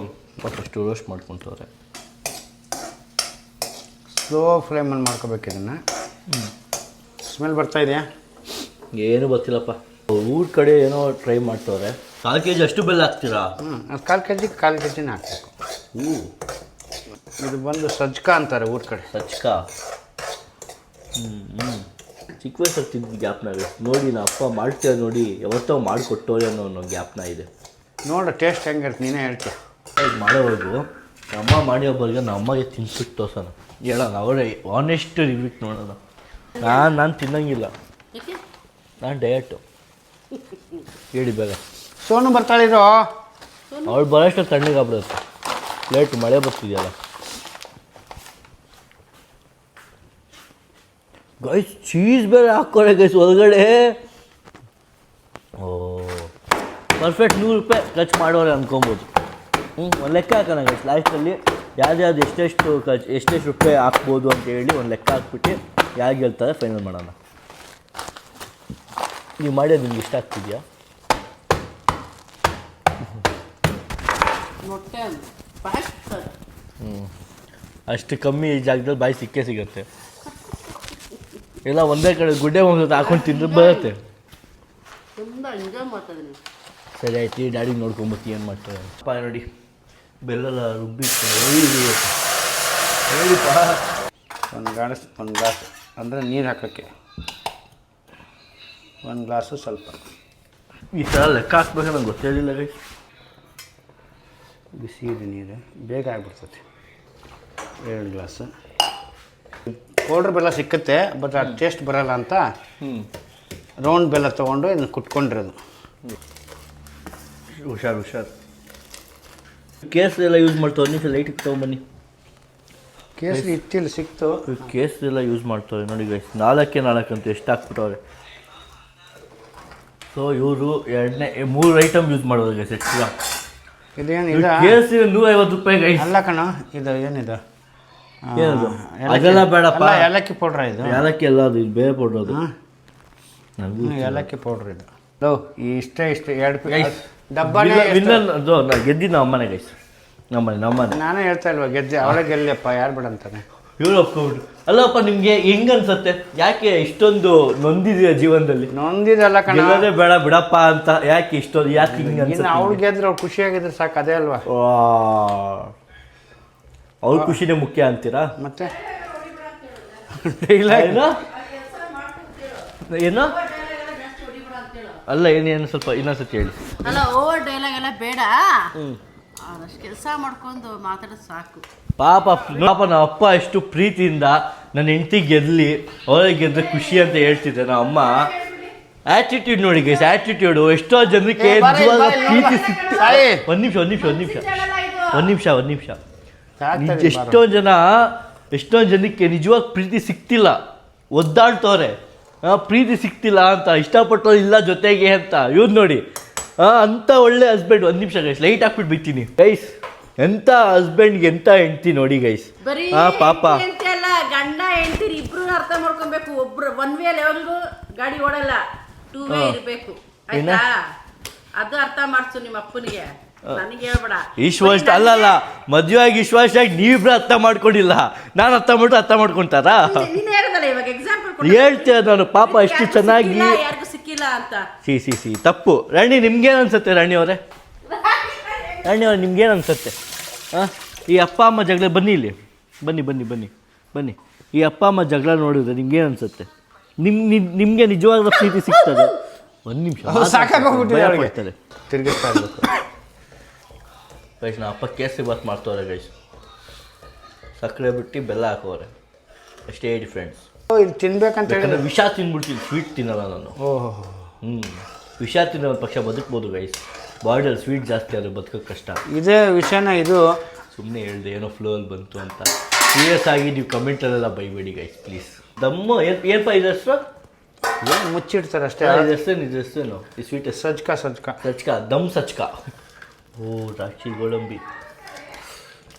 ಫಸ್ಟು ರೋಸ್ಟ್ ಮಾಡ್ಕೊತವ್ರೆ. ಸ್ಲೋ ಫ್ಲೇಮಲ್ಲಿ ಮಾಡ್ಕೋಬೇಕು ಇದನ್ನು. ಸ್ಮೆಲ್ ಬರ್ತಾ ಇದೆಯಾ? ಏನು ಗೊತ್ತಿಲ್ಲಪ್ಪ, ಊರ ಕಡೆ ಏನೋ ಟ್ರೈ ಮಾಡ್ತವ್ರೆ. 4 kg ಅಷ್ಟು ಬೆಲ್ಲ ಹಾಕ್ತೀರಾ? ಅದು 1/4 kg ಹಾಕಬೇಕು. ಇದು ಬಂದು ಸಜ್ಕ ಅಂತಾರೆ ಊರ ಕಡೆ. ಸಜ್ಕ. ಚಿಕ್ಕ ವಯಸ್ಸಲ್ಲಿ ತಿಂದ ಗ್ಯಾಪ್ನ ನೋಡಿ, ನಾ ಅಪ್ಪ ಮಾಡ್ತೀರ ನೋಡಿ, ಯಾವತ್ತೋ ಮಾಡಿಕೊಟ್ಟವ್ರೆ ಅನ್ನೋ ಗ್ಯಾಪ್ನ ಇದೆ. ನೋಡ ಟೇಸ್ಟ್ ಹೆಂಗಿರುತ್ತೆ ನೀನೇ ಹೇಳ್ತೀಯ. ಮಾಡೋವರೆಗೂ ಅಮ್ಮ ಮಾಡಿಯೋಬ್ಬರಿಗೆ ನಮ್ಮ ಅಮ್ಮಗೆ ತಿನ್ಬಿಟ್ಟು ತೋರ್ಸೋಣ, ಹೇಳೋಣ, ಅವರೇ ಆನೆಸ್ಟ್ ರಿವ್ಯೂ ನೋಡೋಣ. ನಾನು ತಿನ್ನಂಗಿಲ್ಲ, ನಾನು ಡಯಟು. ಹೇಳಿ ಬೇಗ. ಸೋನು ಬರ್ತಾಳಿರೋ. ಅವಳು ಬರೋಷ್ಟು ತಣ್ಣಗೆ ಆಗ್ಬಿಡುತ್ತೆ. ಲೇಟ್ ಮಳೆ ಬರ್ತಿದೆಯಲ್ಲ ಗೈಸ್. ಚೀಸ್ ಬೇರೆ ಹಾಕ್ಕೊಳೆ ಗೈಸ್ ಒಳಗಡೆ. ಪರ್ಫೆಕ್ಟ್ 100 ರೂಪಾಯಿ ಖರ್ಚು ಮಾಡೋರೆ ಅಂದ್ಕೊಬೋದು. ಒಂದು ಲೆಕ್ಕ ಹಾಕೋಣ ಗೈಸ್. ಲಾಸ್ಟಲ್ಲಿ ಯಾವ್ದು ಎಷ್ಟೆಷ್ಟು ರೂಪಾಯಿ ಹಾಕ್ಬೋದು ಅಂತ ಹೇಳಿ ಒಂದು ಲೆಕ್ಕ ಹಾಕ್ಬಿಟ್ಟು ಯಾರು ಹೇಳ್ತಾರೆ ಫೈನಲ್ ಮಾಡೋಣ. ನೀವು ಮಾಡೋದು ನಿಮ್ಗೆ ಇಷ್ಟ ಆಗ್ತಿದೆಯಾ? ಅಷ್ಟು ಕಮ್ಮಿ ಜಾಗದಲ್ಲಿ ಬಾಯಿ ಸಿಕ್ಕೇ ಸಿಗುತ್ತೆ. ಎಲ್ಲ ಒಂದೇ ಕಡೆ ಗುಡ್ಡೆ ಒಂದು ಹಾಕೊಂಡು ತಿಂದ್ರೆ ಬರುತ್ತೆ. ಸರಿ ಆಯ್ತು, ಈ ಡ್ಯಾಡಿಗೆ ನೋಡ್ಕೊಂಬತ್ತಿ ಏನು ಮಾಡ್ತಾರೆ. ಅಪ್ಪ ನೋಡಿ ಬೆಲ್ಲ ರುಬ್ಬಿಟ್ಟು ಹೇಳಿಪ್ಪ. ಒಂದು ಗ್ಲಾಸ್ ಅಂದರೆ ನೀರು ಹಾಕೋಕ್ಕೆ 1 ಗ್ಲಾಸು ಸ್ವಲ್ಪ. ಈ ಥರ ಲೆಕ್ಕ ಹಾಕ್ಬೇಕು ನಂಗೆ ಗೊತ್ತಿರಲಿಲ್ಲ ಗೈ. ಬಿಸಿ ಇದೆ ನೀರು, ಬೇಗ ಆಗ್ಬಿಡ್ತೈತಿ. 2 ಗ್ಲಾಸು ಪೌಡ್ರ್ ಬೆಲ್ಲ ಸಿಕ್ಕುತ್ತೆ, ಬಟ್ ಅದು ಟೇಸ್ಟ್ ಬರೋಲ್ಲ ಅಂತ ರೌಂಡ್ ಬೆಲ್ಲ ತೊಗೊಂಡು ಇದನ್ನು ಕುಟ್ಕೊಂಡಿರೋದು. ಹುಷಾರು. ಕೇಸರಿ ಎಲ್ಲ ಯೂಸ್ ಮಾಡ್ತಾವೆ. ನೀವು ಲೈಟಿಗೆ ತೊಗೊಂಬನ್ನಿ. ಕೇಸರಿ ಇತ್ತಿಲ್ಲ ಸಿಕ್ತು. ಕೇಸರಿ ಎಲ್ಲ ಯೂಸ್ ಮಾಡ್ತಾರೆ ನೋಡಿ ಗೈಸ್. 4 ಅಂತ ಎಷ್ಟು ಹಾಕ್ಬಿಟ್ಟವ್ರೆ. ಸೊ ಇವರು 3 ಐಟಮ್ ಯೂಸ್ ಮಾಡೋದು ಗೈಸ್. ಎಕ್ಸ್ಟ್ರಾ ಇದೇನಿದೆ ಕೇಸರಿ 150 ರೂಪಾಯಿ ಗೈಸ್. ಅಲ್ಲ ಕಣ, ಇದು ಏನಿದೆ? ಏನದು? ಅದೆಲ್ಲ ಬೇಡಪ್ಪ. ಏಲಕ್ಕಿ ಪೌಡ್ರ ಇದು. ಏಲಕ್ಕಿ ಎಲ್ಲ ಅದು, ಇದು ಬೇರೆ ಪೌಡ್ರ್ ಅದು. ಏಲಕ್ಕಿ ಪೌಡ್ರ್ ಇದು. ಇಷ್ಟೇ 2 ಡಬ್ಬನೇ. ಅದು ಗೆದ್ದಿದ್ದು ನಮ್ಮ ಅಮ್ಮನೇ ಗೈಸ್. ನಮ್ಮನೆ ನಾನೇ ಹೇಳ್ತಾ ಇಲ್ವಾ ಗೆದ್ದೆ, ಅವಳೇ ಗೆಲ್ಲಪ್ಪ, ಯಾರು ಬೇಡ ಅಂತಾನೆ. ಇವ್ರು ಒಪ್ಕೊಂಡ್ರು. ಅಲ್ಲಪ್ಪ, ನಿಮ್ಗೆ ಹೆಂಗ್ ಅನ್ಸತ್ತೆ? ಯಾಕೆ ಇಷ್ಟೊಂದು ನೊಂದಿದೆಯಾ ಜೀವನದಲ್ಲಿ? ನೊಂದಿದಲ್ಲ ಕಣ, ಗೆಲ್ಲೋದೇ ಬೇಡ ಬಿಡಪ್ಪ ಅಂತ. ಯಾಕೆ ಇಷ್ಟೊಂದು ಯಾಕೆ ಹಿಂಗೆ ಅನ್ಸುತ್ತೆ? ಅವ್ಳು ಗೆದ್ರೆ ಅವ್ಳು ಖುಷಿಯಾಗಿದ್ರೆ ಸಾಕು, ಅದೇ ಅಲ್ವಾ? ಅವ್ರ ಖುಷಿನೇ ಮುಖ್ಯ ಅಂತೀರಾ? ಮತ್ತೆ ಏನು ಅಲ್ಲ, ಏನೇನು ಸ್ವಲ್ಪ ಇನ್ನೊಂದ್ಸತಿ ಹೇಳಿ. ಅಲ್ಲ, ಓವರ್ ಡೈಲಾಗ್ ಎಲ್ಲ ಬೇಡ, ಅದಷ್ಟು ಕೆಲಸ ಮಾಡ್ಕೊಂಡು ಮಾತಾಡೋದು ಸಾಕು. ಪಾಪ ನಮ್ಮ ಅಪ್ಪ ಎಷ್ಟು ಪ್ರೀತಿಯಿಂದ ನನ್ನ ಹೆಂಡತಿ ಗೆದ್ಲಿ, ಅವಳಿಗೆ ಗೆದ್ರೆ ಖುಷಿ ಅಂತ ಹೇಳ್ತಿದ್ದೆ. ನಮ್ಮ ಅಮ್ಮ ಆಟಿಟ್ಯೂಡ್ ನೋಡಿ ಗೈಸ್, ಆಟಿಟ್ಯೂಡು. ಎಷ್ಟೋ ಜನಕ್ಕೆ ನಿಜವಾದ ಪ್ರೀತಿ ಸಿಕ್ತು. ಒಂದು ನಿಮಿಷ. ಎಷ್ಟೊಂದು ಜನಕ್ಕೆ ನಿಜವಾಗ ಪ್ರೀತಿ ಸಿಕ್ತಿಲ್ಲ, ಒದ್ದಾಡ್ತವ್ರೆ. ಪ್ರೀತಿ ಸಿಕ್ತಿಲ್ಲ ಅಂತ, ಇಷ್ಟಪಟ್ಟವ್ರು ಇಲ್ಲ ಜೊತೆಗೆ ಅಂತ. ಇವ್ರು ನೋಡಿ ಅಂಥ ಒಳ್ಳೆ ಹಸ್ಬೆಂಡ್. 1 ನಿಮಿಷ ಗೈಸ್, ಲೈಟ್ ಹಾಕ್ಬಿಟ್ಟು ಬಿಡ್ತೀನಿ ಗೈಸ್. ಎಂಥ ಹಸ್ಬೆಂಡ್ಗೆ ಎಂಥ ಹೆಂಡ್ತಿ ನೋಡಿ ಗೈಸ್. ಪಾಪ ಗಂಡ ಹೆಂಡ್ತಿ ಇಬ್ರು ಅರ್ಥ ಮಾಡ್ಕೊಬೇಕು. ಒಬ್ರು ಒನ್ ವೇಲ್ ಯಾವಾಗಲೂ ಗಾಡಿ ಓಡಲ್ಲ. ಟೂ ವೇ ಇರಬೇಕು ಆಯ್ತಾ ಅದು ಅರ್ಥ ಮಾಡ್ಸು ನಿಮ್ಮ ಅಪ್ಪನಿಗೆ ನನಗೆ ಹೇಳ್ಬೇಡ ವಿಶ್ವಾಸ ಅಲ್ಲ ಮದುವೆ ಆಗಿ ವಿಶ್ವಾಸಾಗಿ ನೀವಿಬ್ರು ಅರ್ಥ ಮಾಡ್ಕೊಂಡಿಲ್ಲ ನಾನು ಅರ್ಥ ಮಾಡ್ಕೊಂತಾರಾ ನೀನು ಹೇಳಿದಲ್ಲ ಇವಾಗ ಎಕ್ಸಾಂಪಲ್ ಹೇಳ್ತೇವೆ ನಾನು ಪಾಪ ಎಷ್ಟು ಚೆನ್ನಾಗಿ ಯಾರಿಗೂ ಸಿಕ್ಕಿಲ್ಲ ಅಂತ ಸಿ ತಪ್ಪು ರಾಣಿ ನಿಮ್ಗೇನು ಅನ್ಸುತ್ತೆ ರಾಣಿ ಅವರೇ ನಿಮ್ಗೇನು ಅನ್ಸುತ್ತೆ ಹಾಂ ಈ ಅಪ್ಪ ಅಮ್ಮ ಜಗಳ ಬನ್ನಿ ಇಲ್ಲಿ ಬನ್ನಿ ಈ ಅಪ್ಪ ಅಮ್ಮ ಜಗಳ ನೋಡಿದ್ರೆ ನಿಮ್ಗೇನು ಅನ್ಸುತ್ತೆ ನಿಮಗೆ ನಿಜವಾದ ಪ್ರೀತಿ ಸಿಗ್ತದೆ ಒಂದು ನಿಮಿಷ ಸಾಕಾಗೋಗ್ಬಿಟ್ಟಿದೆ ತಿರ್ಗಿಸ್ತಾ ಇರಬೇಕು ಗೈಸ್ ನಾ ಅಪ್ಪ ಕೇಸರಿ ಬಾತ್ ಮಾಡ್ತವ್ರೆ ಗೈಸ್ ಸಕ್ಕರೆ ಬಿಟ್ಟು ಬೆಲ್ಲ ಹಾಕೋರೆ ಅಷ್ಟೇ ಡಿಫ್ರೆನ್ಸ್ ಇದು ತಿನ್ಬೇಕಂತ ಯಾಕಂದ್ರೆ ವಿಷ ತಿಂದ್ಬಿಡ್ತೀನಿ ಸ್ವೀಟ್ ತಿನ್ನಲ್ಲ ನಾನು ಓಹೋ ವಿಷ ತಿನ್ನೋ ಒಂದು ಪಕ್ಷ ಬದುಕ್ಬೋದು ಗೈಸ್ ಬಾಡಿಯಲ್ಲಿ ಸ್ವೀಟ್ ಜಾಸ್ತಿ ಆದರೆ ಬದುಕೋಕ್ಕೆ ಕಷ್ಟ ಇದೇ ವಿಷಯನ ಇದು ಸುಮ್ಮನೆ ಹೇಳಿದೆ ಏನೋ ಫ್ಲೋಲ್ಲಿ ಬಂತು ಅಂತ ಸೀರಿಯಸ್ ಆಗಿ ನೀವು ಕಮೆಂಟಲ್ಲೆಲ್ಲ ಬೈಬೇಡಿ ಗೈಸ್ ಪ್ಲೀಸ್ ದಮ್ಮು ಏನಪ್ಪ ಇದು ಹೆಸರು ಏನು ಮುಚ್ಚಿಡ್ತಾರೆ ಅಷ್ಟೇ ಇದು ಹೆಸರೇನು ಈ ಸ್ವೀಟ್ ಸಜ್ಕ ದಮ್ ಸಚ್ಕ ಓ ದ್ರಾಕ್ಷಿ ಗೋಡಂಬಿ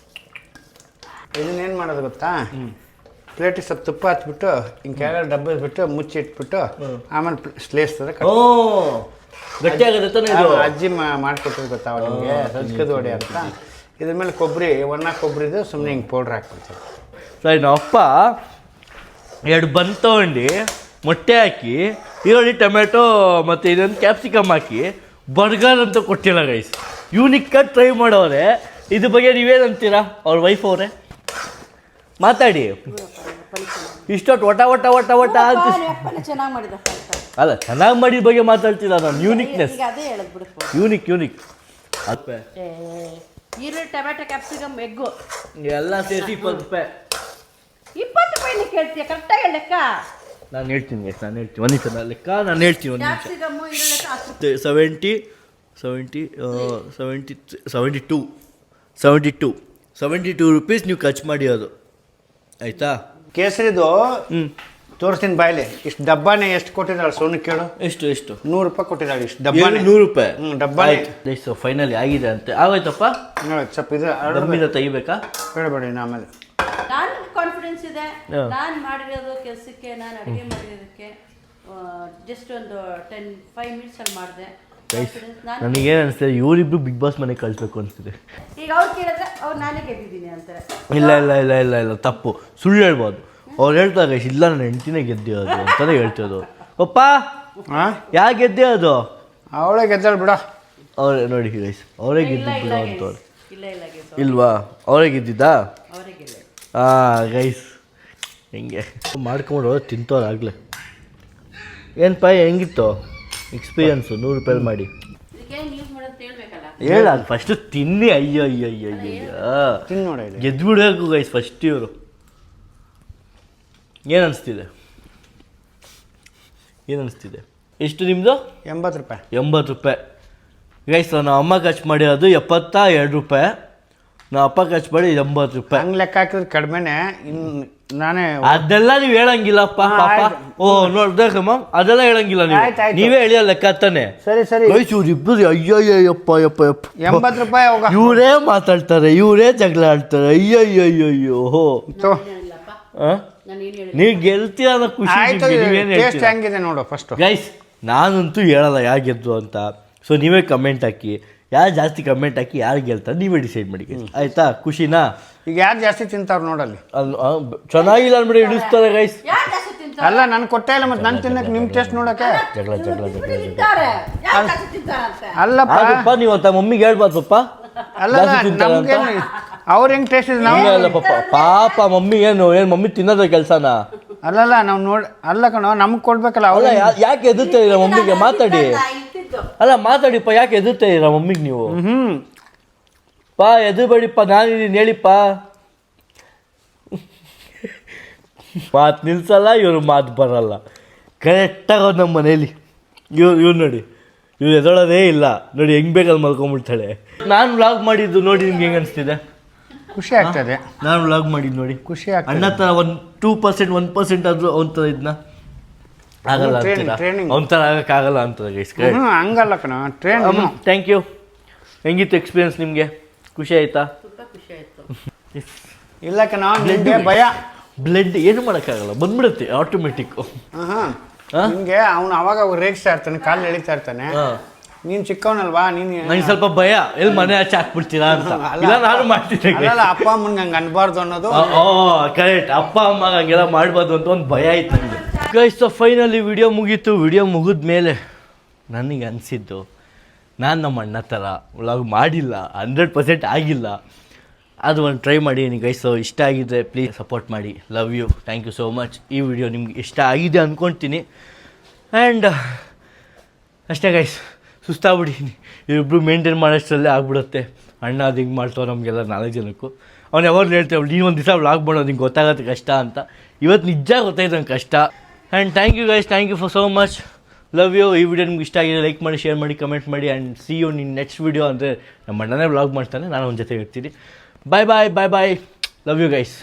ಇದನ್ನೇನು ಮಾಡೋದು ಗೊತ್ತಾ ಪ್ಲೇಟಿಗೆ ಸ್ವಲ್ಪ ತುಪ್ಪ ಹಚ್ಬಿಟ್ಟು ಹಿಂಗೆ ಕೆಳಗಡೆ ಡಬ್ಬ ಬಿಟ್ಟು ಮುಚ್ಚಿ ಇಟ್ಬಿಟ್ಟು ಆಮೇಲೆ ಸ್ಲೇಸ್ ಓ ಗಟ್ಟಿ ಆಗುತ್ತೆ ತಾನೇ ಇದು ಅಜ್ಜಿ ಮಾಡ್ಕೊಟ್ಟಿದ್ದು ಗೊತ್ತಾ ನಿಮಗೆ ಸಜ್ಕದ ವಡೆ ಅಂತ ಇದ್ರ ಮೇಲೆ ಕೊಬ್ಬರಿ ಒಣ ಕೊಬ್ಬರಿದು ಸುಮ್ಮನೆ ಹಿಂಗೆ ಪೌಡ್ರ್ ಹಾಕ್ಬಿಡ್ತಾರೆ ಸರಿ ನಮ್ಮ ಅಪ್ಪ 2 ಬನ್ ತೊಗೊಂಡು ಮೊಟ್ಟೆ ಹಾಕಿ ಈರುಳ್ಳಿ ಟೊಮೆಟೊ ಮತ್ತು ಇದೊಂದು ಕ್ಯಾಪ್ಸಿಕಮ್ ಹಾಕಿ ಬರ್ಗರ್ ಅಂತ ಕೊಟ್ಟಿಲ್ಲ ಗೈಸ್ ಯೂನಿಕ್ಕಾಗಿ ಟ್ರೈ ಮಾಡೋರೆ ಇದ್ರ ಬಗ್ಗೆ ನೀವೇನಂತೀರಾ ಅವ್ರ ವೈಫ್ ಅವರೇ ಮಾತಾಡಿ ಇಷ್ಟೊಟ್ಟು ಒಟ ಅಂತ ಚೆನ್ನಾಗಿ ಮಾಡಿದ ಅಲ್ಲ ಚೆನ್ನಾಗಿ ಮಾಡಿದ ಬಗ್ಗೆ ಮಾತಾಡ್ತಿಲ್ಲ ನಾನು ಯೂನಿಕ್ನೆಸ್ ಅದೇ ಹೇಳದ್ ಬಿಡು ಯೂನಿಕ್ ಅಪ್ಪೆ ಈರುಳ್ಳಿ ಟೊಮೆಟೊ ಕ್ಯಾಪ್ಸಿಕಮ್ ಎಗ್ಗು ಎಲ್ಲ ಸೇರಿಸಿ 20 ರೂಪಾಯಿ 20 ರೂಪಾಯಿ ಕೇಳ್ತೀಯ ಕರೆಕ್ಟಾಗಿ ಲೆಕ್ಕ ನಾನು ಹೇಳ್ತೀನಿ ಒಂದು ನಿಮಿಷ ಲೆಕ್ಕ ನಾನು ಹೇಳ್ತೀನಿ ಒಂದು ನಿಮಿಷ ಕ್ಯಾಪ್ಸಿಕಮ್ಮು ಈರುಳ್ಳಿ 72 ರುಪೀಸ್ ನೀವು ಖರ್ಚು ಮಾಡಿ ಅದು ಆಯಿತಾ ಕೇಸರಿದು ತೋರಿಸ್ತೀನಿ ಬಾಯ್ಲಿ ಇಷ್ಟು ಡಬ್ಬಾನೇ ಎಷ್ಟು ಕೊಟ್ಟಿದ್ದಾಳೆ ಸೋನು ಕೇಳು ಎಷ್ಟು 100 ರೂಪಾಯಿ ಕೊಟ್ಟಿದ್ದಾಳೆ ಇಷ್ಟು ಡಬ್ಬಾನೇ 100 ರೂಪಾಯಿ ಡಬ್ಬಾನೇ ಸೊ ಫೈನಲಿ ಆಗಿದೆ ಅಂತೆ ಆಗೋಯ್ತಪ್ಪ ಸ್ವಲ್ಪ ಇದು ಡಬ್ಬಿನ ತೆಗಿಬೇಕಾ ಬೇಡಬೇಡಿ ಆಮೇಲೆ ನಾನು ಕಾನ್ಫಿಡೆನ್ಸ್ ಇದೆ ನಾನು ಮಾಡಿರೋದು ಕೆಲಸಕ್ಕೆ ನಾನು ಅಡುಗೆ ಮಾಡಿರೋದಕ್ಕೆ ಜಸ್ಟ್ ಒಂದು 5 ಮಿನಿಟ್ಸಲ್ಲಿ ಮಾಡಿದೆ ನನಗೇನು ಅನಿಸ್ತದೆ ಇವರಿಬ್ರು ಬಿಗ್ ಬಾಸ್ ಮನೆಗೆ ಕಳಿಸ್ಬೇಕು ಅನಿಸ್ತಿದೆ ಈಗ ಅವ್ರು ಕೇಳಿದ್ರೆ ಅವ್ರು ನಾನೇ ಗೆದ್ದಿದ್ದೀನಿ ಅಂತಾರೆ ಇಲ್ಲ ತಪ್ಪು ಸುಳ್ಳು ಹೇಳ್ಬೋದು ಅವ್ರು ಹೇಳ್ತಾರೆ ಇಲ್ಲ ನನ್ನ ಹೆಂಡತಿನೇ ಗೆದ್ದಿರೋದು ಅಂತಲೇ ಹೇಳ್ತಿರೋದು ಪಪ್ಪ ಯಾಕೆ ಗೆದ್ದಿರೋದು ಅವಳೇ ಗೆದ್ದಾಳು ಬಿಡ ಅವರೇ ನೋಡಿ ಗೈಸ್ ಅವರೇ ಗೆದ್ದಿದ್ದು ಅಂತವ್ರು ಇಲ್ಲ ಇಲ್ವಾ ಅವರೇ ಗೆದ್ದಿದ್ದಾ ಅವರೇ ಗೆಲ್ಲ ಗೈಸ್ ಹೆಂಗೆ ಮಾಡ್ಕೊಂಡು ತಿಂತವ್ರಾಗಲೇ ಏನಪ್ಪ ಹೆಂಗಿತ್ತು ಎಕ್ಸ್ಪೀರಿಯನ್ಸು 100 ರೂಪಾಯಿ ಮಾಡಿ ಹೇಳ ಫಸ್ಟು ತಿನ್ನಿ ಅಯ್ಯೋ ತಿನ್ನು ನೋಡಿ ಗೆದ್ಬಿಡ್ಬೇಕು ಗೈಸ್ ಫಸ್ಟ್ ಇವರು ಏನು ಅನಿಸ್ತಿದೆ ಎಷ್ಟು ನಿಮ್ಮದು 80 ರೂಪಾಯಿ 80 ರೂಪಾಯಿ ಗೈಸ್ ನಮ್ಮ ಅಮ್ಮ ಖರ್ಚು ಮಾಡಿರೋದು 72 ರೂಪಾಯಿ ನಮ್ಮ ಅಪ್ಪ ಖರ್ಚು ಮಾಡಿ 80 ರೂಪಾಯಿ ಹಂಗೆ ಲೆಕ್ಕ ಹಾಕಿದ್ರೆ ಕಡಿಮೆನೆ ಇನ್ನು ನಾನೇ ಅದೆಲ್ಲ ನೀವು ಹೇಳಂಗಿಲ್ಲಪ್ಪ ಪಾಪ ಓ ನೋಡ್ಬೇಕಮ್ಮ ಅದೆಲ್ಲ ಹೇಳಂಗಿಲ್ಲ ನೀವು ನೀವೇ ಹೇಳಿಯ ಲೆಕ್ಕ ತಾನೆ ಸರಿ ಗೈಸ್ ಇವ್ರಿಬ್ರು ಯಪ್ಪ 80 ರೂಪಾಯಿ ಹೋಗ ಇವರೇ ಮಾತಾಡ್ತಾರೆ ಇವರೇ ಜಗಳ ಆಡ್ತಾರೆ ಅಯ್ಯೋ ನೀವು ಗೆಲ್ತೀರ ಅನ್ನೋ ಖುಷಿ ಟೇಸ್ಟ್ ಹೆಂಗಿದೆ ನೋಡು ಫಸ್ಟ್ ಗೈಸ್ ನಾನಂತೂ ಹೇಳಲ್ಲ ಯಾರು ಗೆದ್ದು ಅಂತ ಸೊ ನೀವೇ ಕಮೆಂಟ್ ಹಾಕಿ ಯಾರು ಜಾಸ್ತಿ ಕಮೆಂಟ್ ಹಾಕಿ ಯಾರು ಗೆಲ್ತಾರೆ ನೀವೇ ಡಿಸೈಡ್ ಮಾಡಿ ಆಯ್ತಾ ಖುಷಿನಾ ಈಗ ಯಾರು ಜಾಸ್ತಿ ತಿಂತಾವ್ರು ನೋಡಲ್ಲಿ ಚೆನ್ನಾಗಿಲ್ಲ ಅಂದ್ಬಿಟ್ಟು ಇಳಿಸ್ತಾರೆ ಗೈಸ್ ಅಲ್ಲ ನಾನು ಕೊಟ್ಟೇ ಇಲ್ಲ ಮತ್ತೆ ನಾನು ತಿನ್ನಕ್ಕೆ ನಿಮ್ಮ ಟೇಸ್ಟ್ ನೋಡಕ್ಕೆ ಜಗಳ ಅಲ್ಲಪ್ಪ ನೀವು ಅಂತ ಮಮ್ಮಿಗೆ ಹೇಳ್ಬಾರ್ದಪ್ಪ ಅಲ್ಲ ನಮ್ಗೆ ಅವ್ರು ಹೆಂಗ್ ಟೇಸ್ಟ್ ಇದೆ ನಾವು ಅಲ್ಲ ಪಾಪ ಮಮ್ಮಿ ಏನು ಮಮ್ಮಿ ತಿನ್ನೋದ ಕೆಲಸನಾ ಅಲ್ಲಲ್ಲ ನಾವು ನೋಡಿ ಅಲ್ಲ ಕಣೋ ನಮ್ಗೆ ಕೊಡ್ಬೇಕಲ್ಲ ಅಲ್ಲ ಯಾಕೆ ಎದುರ್ತಾ ಇದ್ದೀರಾ ಮಮ್ಮಿಗೆ ಮಾತಾಡಿ ಅಲ್ಲ ಮಾತಾಡಿಪ್ಪ ಯಾಕೆ ಎದುರ್ತಾ ಇದ್ದೀರಾ ಮಮ್ಮಿಗೆ ನೀವು ಎದುರ್ಬೇಡಿಪ್ಪ ನಾನಿದ್ದೀನಿ ಹೇಳಿಪ್ಪ ಮಾತು ನಿಲ್ಸಲ್ಲ ಇವ್ರು ಮಾತು ಬರಲ್ಲ ಕರೆಕ್ಟಾಗಿ ನಮ್ಮ ಮನೇಲಿ ಇವ್ರು ನೋಡಿ ಇವ್ರು ಎದೊಳೋದೇ ಇಲ್ಲ ನೋಡಿ ಹೆಂಗ್ ಬೇಕಲ್ಲಿ ಮಲ್ಕೊಂಡ್ಬಿಡ್ತಾಳೆ ನಾನು ವ್ಲಾಗ್ ಮಾಡಿದ್ದು ನೋಡಿ ನಿಮ್ಗೆ ಹೆಂಗೆ ಅನಿಸ್ತಿದೆ ಖುಷಿ ಆಗ್ತದೆ ನಾನು ವ್ಲಾಗ್ ಮಾಡಿದ್ದು ನೋಡಿ ಖುಷಿ ಆಗ್ತದೆ ಅಣ್ಣ ಥರ 1% ಆದರೂ ಅವನ ಥರ ಇದನ್ನ ಆಗಲ್ಲ ಅವನ ಥರ ಆಗಕ್ಕಾಗಲ್ಲ ಅಂತದೆ ಗೈಸ್ ಹಂಗಲ್ಲ ಕಣ ಟ್ರೈನ್ ಥ್ಯಾಂಕ್ ಯು ಹೆಂಗಿತ್ತು ಎಕ್ಸ್ಪೀರಿಯನ್ಸ್ ನಿಮಗೆ ಖುಷಿ ಆಯ್ತಾ ಇಲ್ಲ ಕಣ ನಿಮಗೆ ಭಯ ಬ್ಲಡ್ ಏನು ಮಾಡೋಕ್ಕಾಗಲ್ಲ ಬಂದ್ಬಿಡುತ್ತೆ ಆಟೋಮೆಟಿಕ್ಕು ನಿಂಗೆ ಅವನು ಅವಾಗ ರೇಗಿಸ್ತಾ ಇರ್ತಾನೆ, ಕಾಲು ಎಳಿತಾ ಇರ್ತಾನೆ. ನೀನ್ ಚಿಕ್ಕವನಲ್ವಾ, ನೀನ್ ನಂಗೆ ಸ್ವಲ್ಪ ಭಯ, ಎಲ್ಲಿ ಮನೆ ಆಚೆ ಹಾಕ್ಬಿಡ್ತೀರಾ ಅಂತ. ಇಲ್ಲ ನಾನು ಮಾಡ್ತಿದ್ದೆ. ಅಲ್ಲ, ಅಪ್ಪ ಅಮ್ಮನ್ಗೆ ಹಂಗೆ ಅನ್ಬಾರ್ದು ಅನ್ನೋದು. ಕರೆಕ್ಟ್, ಅಪ್ಪ ಅಮ್ಮ ಹಂಗೆಲ್ಲ ಮಾಡ್ಬಾರ್ದು ಅಂತ ಒಂದು ಭಯ ಆಯ್ತು ನನಗೆ. ಗೈಸ್, ಸೊ ಫೈನಲಿ ವಿಡಿಯೋ ಮುಗೀತು. ವಿಡಿಯೋ ಮುಗಿದ ಮೇಲೆ ನನಗೆ ಅನಿಸಿದ್ದು, ನಾನು ನಮ್ಮ ಅಣ್ಣ ಥರ ವ್ಲಾಗ್ ಮಾಡಿಲ್ಲ, 100% ಆಗಿಲ್ಲ. ಅದು ಒಂದು ಟ್ರೈ ಮಾಡೀನಿ ಗೈಸ್. ಸೊ ಇಷ್ಟ ಆಗಿದ್ದರೆ ಪ್ಲೀಸ್ ಸಪೋರ್ಟ್ ಮಾಡಿ. Love you, thank you so much. ಈ ವಿಡಿಯೋ ನಿಮ್ಗೆ ಇಷ್ಟ ಆಗಿದೆ ಅಂದ್ಕೊಳ್ತೀನಿ. ಆ್ಯಂಡ್ ಅಷ್ಟೇ ಗೈಸ್, ಸುಸ್ತಾಗ್ಬಿಟ್ಟಿನಿ. ಇಬ್ಬರು ಮೇಂಟೈನ್ ಮಾಡೋಷ್ಟರಲ್ಲೇ ಆಗ್ಬಿಡುತ್ತೆ. ಅಣ್ಣ ಅದು ಹಿಂಗೆ ಮಾಡ್ತಾವೆ ನಮಗೆಲ್ಲ 4 ಜನಕ್ಕೂ. ಅವ್ನು ಯಾವಾಗಲೂ ಹೇಳ್ತೇವೆ, ನೀನು ಒಂದು ದಿವಸ ವ್ಲಾಗ್ ಮಾಡೋದು ನಿಂಗೆ ಗೊತ್ತಾಗತ್ತೆ ಕಷ್ಟ ಅಂತ. ಇವತ್ತು ನಿಜ ಗೊತ್ತಾಯ್ತು ನಂಗೆ ಕಷ್ಟ. And thank you guys, thank you for so much. Love you. ಈ ವಿಡಿಯೋ ನಿಮ್ಗೆ ಇಷ್ಟ ಆಗಿದೆ ಲೈಕ್ ಮಾಡಿ, ಶೇರ್ ಮಾಡಿ, ಕಮೆಂಟ್ ಮಾಡಿ. ಆ್ಯಂಡ್ ಸಿ ಯು ನಿನ್ನ ನೆಕ್ಸ್ಟ್ ವಿಡಿಯೋ. ಅಂದರೆ ನಮ್ಮ ಅಣ್ಣನೇ ವ್ಲಾಗ್ ಮಾಡ್ತಾನೆ, ನಾನು ಅವನ ಜೊತೆ ಇರ್ತೀನಿ. Bye bye bye bye. Love you guys.